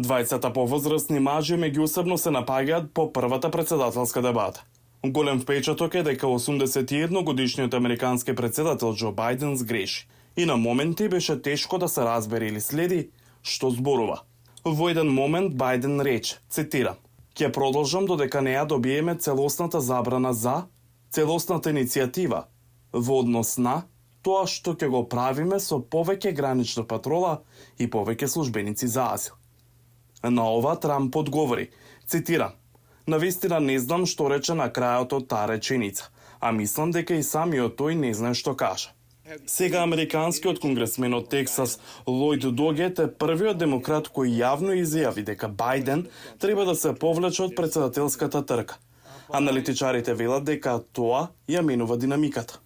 Двајцата повозрастни мажи меѓусебно се напаѓаат по првата председателска дебата. Голем впечаток е дека 81 годишниот американски председател Џо Бајден сгреши и на моменти беше тешко да се разбере или следи што зборува. Во еден момент Бајден рече, цитирам: "Ќе продолжам додека не ја добиеме целосната забрана за целосната иницијатива во однос на тоа што ќе го правиме со повеќе гранична патрола и повеќе службеници за азил." На ова Трамп одговори, цитирам: "Навистина не знам што рече на крајот од таа реченица, а мислам дека и самиот тој не знае што каже." Сега американскиот конгресмен од Тексас Лојд Догет е првиот демократ кој јавно изјави дека Бајден треба да се повлече од председателската трка. Аналитичарите велат дека тоа ја менува динамиката.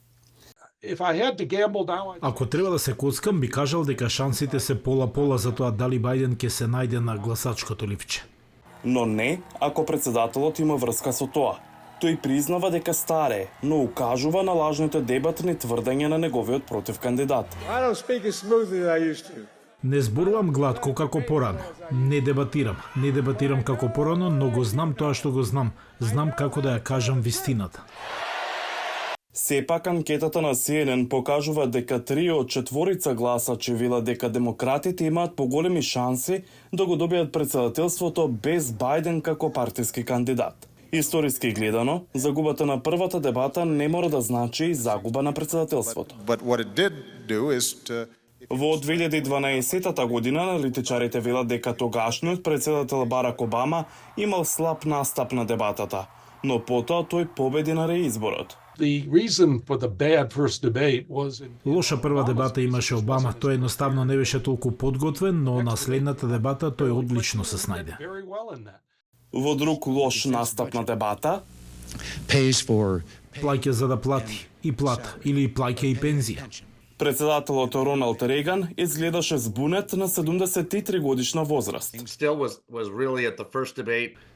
Ако треба да се коцкам, би кажал дека шансите се пола-пола за тоа дали Бајден ќе се најде на гласачкото ливче. Но не ако председателот има врска со тоа. Тој признава дека старее, но укажува на лажните дебатни тврдења на неговиот против кандидат. Не зборувам глатко како порано. Не дебатирам како порано, но го знам тоа што го знам. Знам како да ја кажам вистината. Сепак анкетата на CNN покажува дека 3 од 4 гласачи велат дека демократите имаат поголеми шанси да го добијат председателството без Бајден како партиски кандидат. Историски гледано, загубата на првата дебата не мора да значи и загуба на председателството. Во 2012 година аналитичарите велат дека тогашниот председател Барак Обама имал слаб настап на дебатата, но потоа тој победи на реизборот. Лоша прва дебата имаше Обама, тој едноставно не беше толку подготвен, но на следната дебата тој одлично се снајде. Во друг лош настап на дебата, Плаќа за да плати, и плата, или плаќа и пензија. председателот Роналд Реган изгледаше збунет на 73 годишна возраст.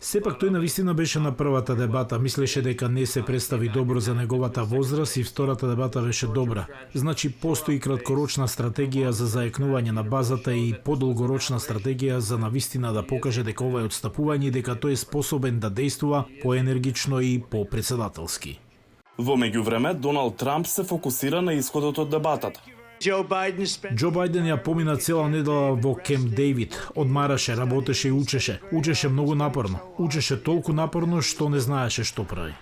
Сепак тој навистина беше на првата дебата, мислеше дека не се представи добро за неговата возраст и втората дебата беше добра. Значи постои краткорочна стратегија за заекнување на базата и подолгорочна стратегија за навистина да покаже дека ова е отстапување и дека тој е способен да действува поенергично и попредседателски. Во меѓувреме, Доналд Трамп се фокусира на исходот од дебатата. Џо Бајден ја помина цела недела во Кемп Дејвид. Одмараше, работеше и учеше. Учеше многу напорно. Учеше толку напорно што не знаеше што прави.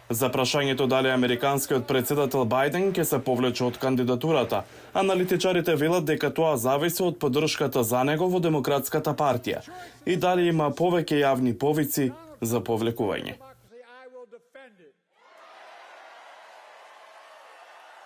За прашањето дали американскиот председател Бајден ќе се повлече од кандидатурата, аналитичарите велат дека тоа зависи од поддршката за него во Демократската партија и дали има повеќе јавни повици за повлекување.